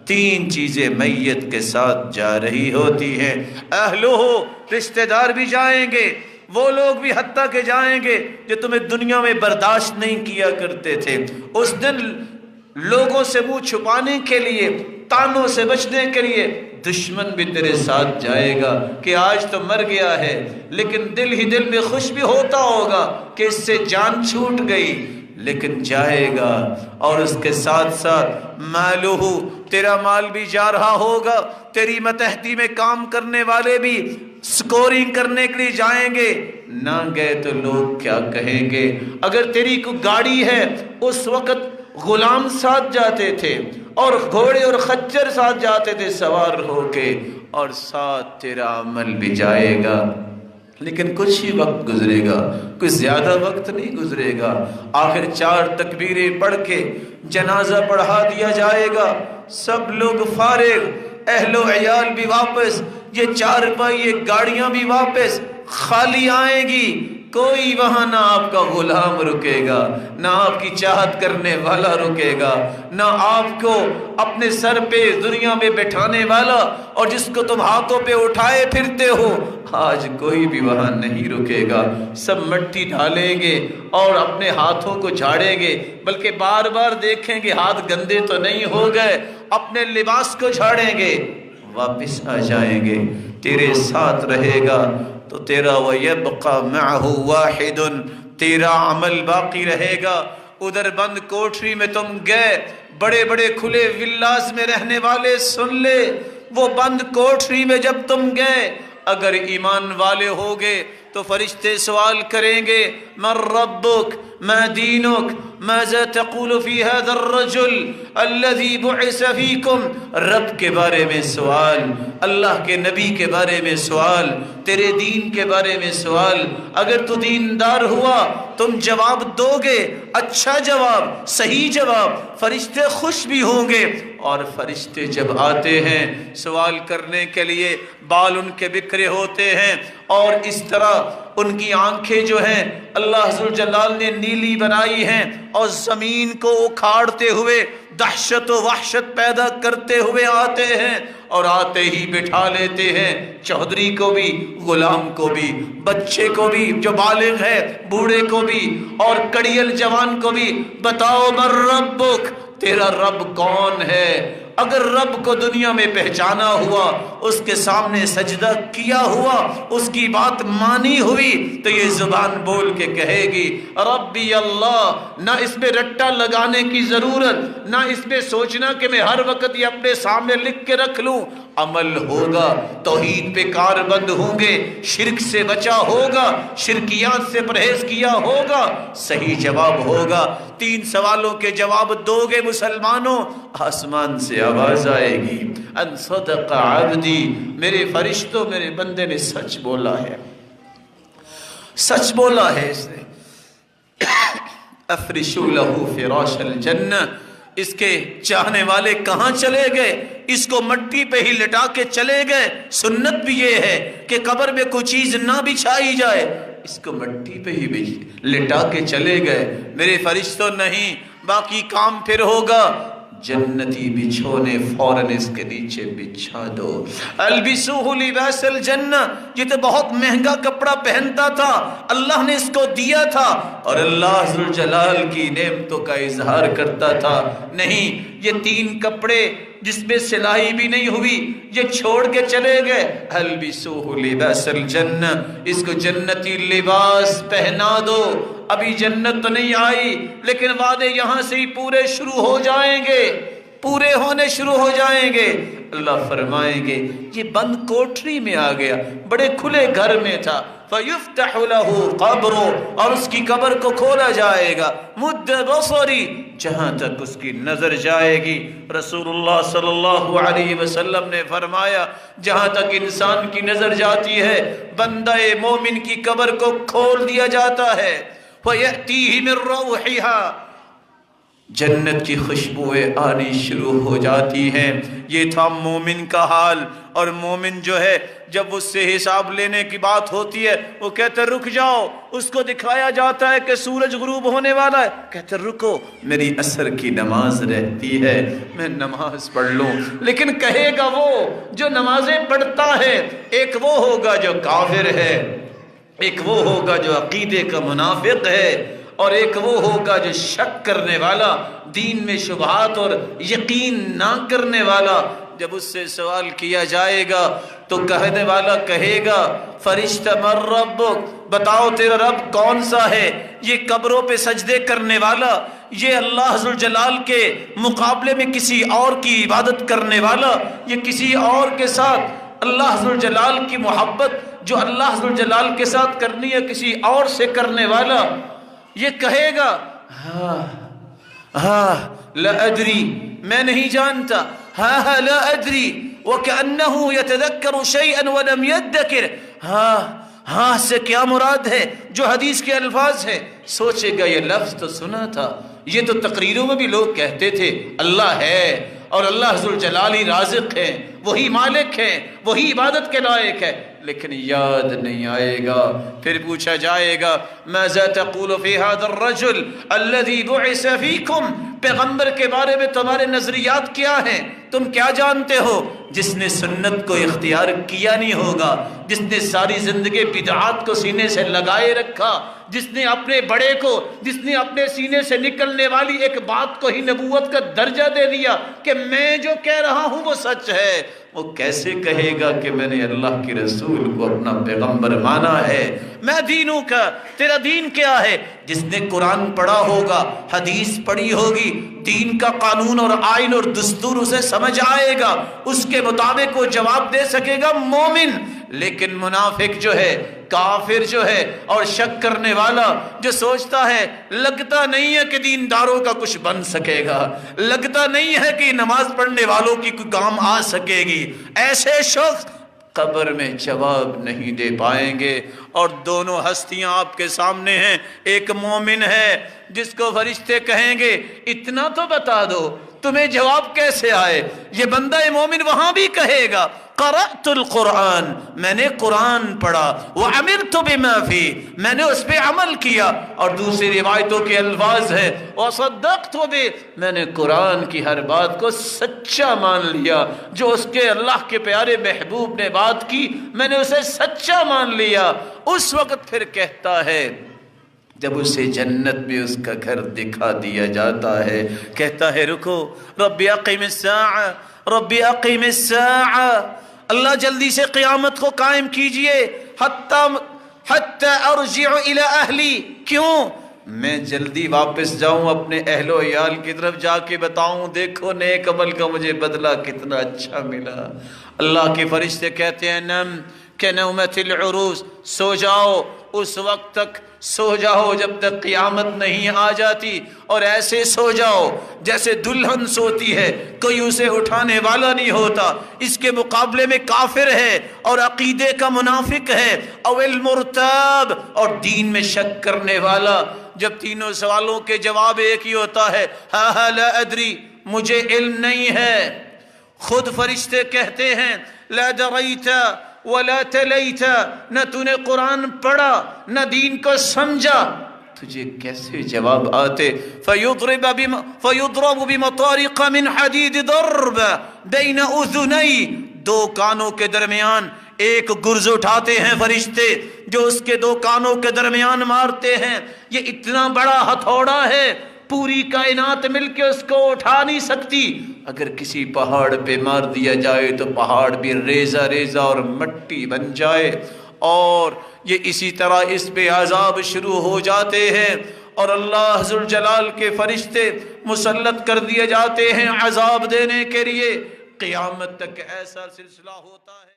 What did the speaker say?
تین چیزیں میت کے ساتھ جا رہی ہوتی ہیں۔ اہلہ، رشتہ دار بھی جائیں گے، وہ لوگ بھی حتیٰ کہ جائیں گے جو تمہیں دنیا میں برداشت نہیں کیا کرتے تھے۔ اس دن لوگوں سے منہ چھپانے کے لیے، تانوں سے بچنے کے لیے دشمن بھی تیرے ساتھ جائے گا کہ آج تو مر گیا ہے، لیکن دل ہی دل میں خوش بھی ہوتا ہوگا کہ اس سے جان چھوٹ گئی، لیکن جائے گا۔ اور اس کے ساتھ ساتھ مالہ، تیرا مال بھی جا رہا ہوگا، تیری متحدی میں کام کرنے والے بھی سکورنگ کرنے کے لیے جائیں گے۔ نہ گئے تو لوگ کیا کہیں گے؟ اگر تیری کوئی گاڑی ہے، اس وقت غلام ساتھ جاتے تھے اور گھوڑے اور خچر ساتھ جاتے تھے سوار ہو کے، اور ساتھ تیرا عمل بھی جائے گا، لیکن کچھ ہی وقت گزرے گا، کوئی زیادہ وقت نہیں گزرے گا۔ آخر 4 تکبیریں پڑھ کے جنازہ پڑھا دیا جائے گا، سب لوگ فارغ، اہل و عیال بھی واپس، یہ 4 پہیے گاڑیاں بھی واپس خالی آئیں گی۔ کوئی وہاں نہ آپ کا غلام رکے گا، نہ آپ کی چاہت کرنے والا رکے گا، نہ آپ کو اپنے سر پہ دنیا میں بٹھانے والا اور جس کو تم ہاتھوں پہ اٹھائے پھرتے ہو، آج کوئی بھی وہاں نہیں رکے گا۔ سب مٹی ڈالیں گے اور اپنے ہاتھوں کو جھاڑیں گے، بلکہ بار بار دیکھیں گے ہاتھ گندے تو نہیں ہو گئے، اپنے لباس کو جھاڑیں گے، واپس آ جائیں گے، تیرے ساتھ رہے گا تو تیرا وَيَبْقَى مَعَهُ وَاحِدٌ، تیرا عمل باقی رہے گا۔ ادھر بند کوٹری میں تم گئے، بڑے بڑے کھلے ولاز میں رہنے والے سن لے، وہ بند کوٹری میں جب تم گئے، اگر ایمان والے ہوگے تو فرشتے سوال کریں گے من ربک، ما دینک، ماذا تقول فی هذا الرجل الذي بعث فیکم، رب کے بارے میں سوال، اللہ کے نبی کے بارے میں سوال، تیرے دین کے بارے میں سوال۔ اگر تو دیندار ہوا تم جواب دو گے، اچھا جواب، صحیح جواب، فرشتے خوش بھی ہوں گے۔ اور فرشتے جب آتے ہیں سوال کرنے کے لیے، بال ان کے بکھرے ہوتے ہیں، اور اس طرح ان کی آنکھیں جو ہیں اللہ ذوالجلال نے نیلی بنائی ہیں، اور زمین کو اکھاڑتے ہوئے دہشت و وحشت پیدا کرتے ہوئے آتے ہیں، اور آتے ہی بٹھا لیتے ہیں چودھری کو بھی، غلام کو بھی، بچے کو بھی جو بالغ ہے، بوڑھے کو بھی، اور کڑیل جوان کو بھی۔ بتاؤ من ربک، تیرا رب کون ہے؟ اگر رب کو دنیا میں پہچانا ہوا، اس کے سامنے سجدہ کیا ہوا، اس کی بات مانی ہوئی، تو یہ زبان بول کے کہے گی ربی اللہ۔ نہ اس میں رٹا لگانے کی ضرورت، نہ اس میں سوچنا کہ میں ہر وقت یہ اپنے سامنے لکھ کے رکھ لوں۔ عمل ہوگا، توحید پہ کار بند ہوں گے، شرک سے بچا ہوگا، شرکیات سے پرہیز کیا ہوگا، صحیح جواب ہوگا۔ 3 سوالوں کے جواب دو گے مسلمانوں، آسمان سے آواز آئے گی ان صدق عبدی، میرے فرشتوں، میرے بندے نے سچ بولا ہے، سچ بولا ہے اس نے۔ افرشوا لہ فراش الجنہ، اس کے چاہنے والے کہاں چلے گئے؟ اس کو مٹی پہ ہی لٹا کے چلے گئے۔ سنت بھی یہ ہے کہ قبر میں کوئی چیز نہ بچھائی جائے، اس کو مٹی پہ ہی لٹا کے چلے گئے۔ میرے فرشتوں نہیں، باقی کام پھر ہوگا۔ جنتی بچھونے فوراً اس کے نیچے بچھا دو۔ البسوہ لباس الجنہ، یہ تو بہت مہنگا کپڑا پہنتا تھا، اللہ نے اس کو دیا تھا اور اللہ ذوالجلال کی نعمتوں کا اظہار کرتا تھا۔ نہیں، یہ 3 کپڑے جس میں سلائی بھی نہیں ہوئی، یہ چھوڑ کے چلے گئے۔ البسوہ لباس الجنہ، اس کو جنتی لباس پہنا دو۔ ابھی جنت تو نہیں آئی، لیکن وعدے یہاں سے ہی پورے شروع ہو جائیں گے، پورے ہونے شروع ہو جائیں گے۔ اللہ فرمائیں گے یہ بند کوٹری میں آ گیا، بڑے کھلے گھر میں تھا۔ فَيُفْتَحُ لَهُ قَبْرُ، اور اس کی قبر کو کھولا جائے گا۔ مُدَّ بَصَرِ، جہاں تک اس کی نظر جائے گی۔ رسول اللہ صلی اللہ علیہ وسلم نے فرمایا جہاں تک انسان کی نظر جاتی ہے، بندہ مومن کی قبر کو کھول دیا جاتا ہے۔ فَيَأْتِيهِ مِن رَوْحِهَا، جنت کی خوشبوئیں آنی شروع ہو جاتی ہیں۔ یہ تھا مومن کا حال۔ اور مومن جو ہے جب اس سے حساب لینے کی بات ہوتی ہے وہ کہتے رک جاؤ، اس کو دکھایا جاتا ہے کہ سورج غروب ہونے والا ہے، کہتے رکو میری عصر کی نماز رہتی ہے، میں نماز پڑھ لوں۔ لیکن کہے گا وہ جو نمازیں پڑھتا ہے، ایک وہ ہوگا جو کافر ہے، ایک وہ ہوگا جو عقیدے کا منافق ہے، اور ایک وہ ہوگا جو شک کرنے والا، دین میں شبہات اور یقین نہ کرنے والا۔ جب اس سے سوال کیا جائے گا تو کہنے والا کہے گا فرشتہ من ربک، بتاؤ تیرا رب کون سا ہے؟ یہ قبروں پہ سجدے کرنے والا، یہ اللہ ذوالجلال کے مقابلے میں کسی اور کی عبادت کرنے والا، یہ کسی اور کے ساتھ اللہ ذوالجلال کی محبت جو اللہ ذوالجلال کے ساتھ کرنی ہے کسی اور سے کرنے والا، یہ کہے گا ہاں لا ادری، میں نہیں جانتا، ہاں لا ادری وَكَأَنَّهُ يَتَذَكَّرُ شَيْئًا وَلَمْ يَدَّكِرْ، ہاں سے کیا مراد ہے؟ جو حدیث کے الفاظ ہیں، سوچے گا یہ لفظ تو سنا تھا، یہ تو تقریروں میں بھی لوگ کہتے تھے اللہ ہے اور اللہ ذوالجلال ہی رازق ہے، وہی مالک ہے، وہی عبادت کے لائق ہے، لیکن یاد نہیں آئے گا۔ پھر پوچھا جائے گا ماذا تقول فی هذا الرجل الذي بعث فیکم، پیغمبر کے بارے میں تمہارے نظریات کیا ہیں؟ تم کیا جانتے ہو؟ جس نے سنت کو اختیار کیا نہیں ہوگا، جس نے ساری زندگی بدعات کو سینے سے لگائے رکھا، جس نے اپنے بڑے کو، جس نے اپنے سینے سے نکلنے والی ایک بات کو ہی نبوت کا درجہ دے دیا کہ میں جو کہہ رہا ہوں وہ سچ ہے، وہ کیسے کہے گا کہ میں نے اللہ کے رسول کو اپنا پیغمبر مانا ہے؟ میں دینوں کا، تیرا دین کیا ہے؟ جس نے قرآن پڑھا ہوگا، حدیث پڑھی ہوگی، دین کا قانون اور آئین اور دستور اسے سمجھ آئے گا، اس کے مطابق وہ جواب دے سکے گا مومن۔ لیکن منافق جو ہے، کافر جو ہے اور شک کرنے والا جو سوچتا ہے لگتا نہیں ہے کہ دینداروں کا کچھ بن سکے گا، لگتا نہیں ہے کہ نماز پڑھنے والوں کی کوئی کام آ سکے گی، ایسے شخص قبر میں جواب نہیں دے پائیں گے۔ اور دونوں ہستیاں آپ کے سامنے ہیں، ایک مومن ہے جس کو فرشتے کہیں گے اتنا تو بتا دو تمہیں جواب کیسے آئے، یہ بندہ مومن وہاں بھی کہے گا قرأت القرآن، میں نے قرآن پڑھا، وعملت بما فی، میں نے اس پہ عمل کیا، اور دوسری روایتوں کے الفاظ ہے وصدقت بہ، میں نے قرآن کی ہر بات کو سچا مان لیا، جو اس کے اللہ کے پیارے محبوب نے بات کی میں نے اسے سچا مان لیا۔ اس وقت پھر کہتا ہے جب اسے جنت میں اس کا گھر دکھا دیا جاتا ہے، کہتا ہے رکو رب اقم الساعہ، رب اقم الساعہ، اللہ جلدی سے قیامت کو قائم کیجئے، حتی ارجع الی اہلی، کیوں؟ میں جلدی واپس جاؤں اپنے اہل و عیال کی طرف، جا کے بتاؤں دیکھو نیک عمل کا مجھے بدلہ کتنا اچھا ملا۔ اللہ کے فرشتے کہتے ہیں نم کنومۃ العروس، سو جاؤ، اس وقت تک سو جاؤ جب تک قیامت نہیں آ جاتی، اور ایسے سو جاؤ جیسے دلہن سوتی ہے، کوئی اسے اٹھانے والا نہیں ہوتا۔ اس کے مقابلے میں کافر ہے اور عقیدے کا منافق ہے، او المرتاب، اور دین میں شک کرنے والا۔ جب تینوں سوالوں کے جواب ایک ہی ہوتا ہے ہاں لا ادری، مجھے علم نہیں ہے۔ خود فرشتے کہتے ہیں لا دریت ولا تلیت، نہ تو نے قرآن پڑھا نہ دین کو سمجھا، تجھے کیسے جواب آتے؟ فَيُضْرَبُ بِمَطَارِقَ مِنْ حَدِيدِ ضَرْبَ بَيْنَ اُذُنَيْ، دو کانوں کے درمیان ایک گرز اٹھاتے ہیں فرشتے جو اس کے دو کانوں کے درمیان مارتے ہیں۔ یہ اتنا بڑا ہتھوڑا ہے پوری کائنات مل کے اس کو اٹھا نہیں سکتی، اگر کسی پہاڑ پہ مار دیا جائے تو پہاڑ بھی ریزہ ریزہ اور مٹی بن جائے، اور یہ اسی طرح اس پہ عذاب شروع ہو جاتے ہیں، اور اللہ ذوالجلال کے فرشتے مسلط کر دیے جاتے ہیں عذاب دینے کے لیے۔ قیامت تک ایسا سلسلہ ہوتا ہے۔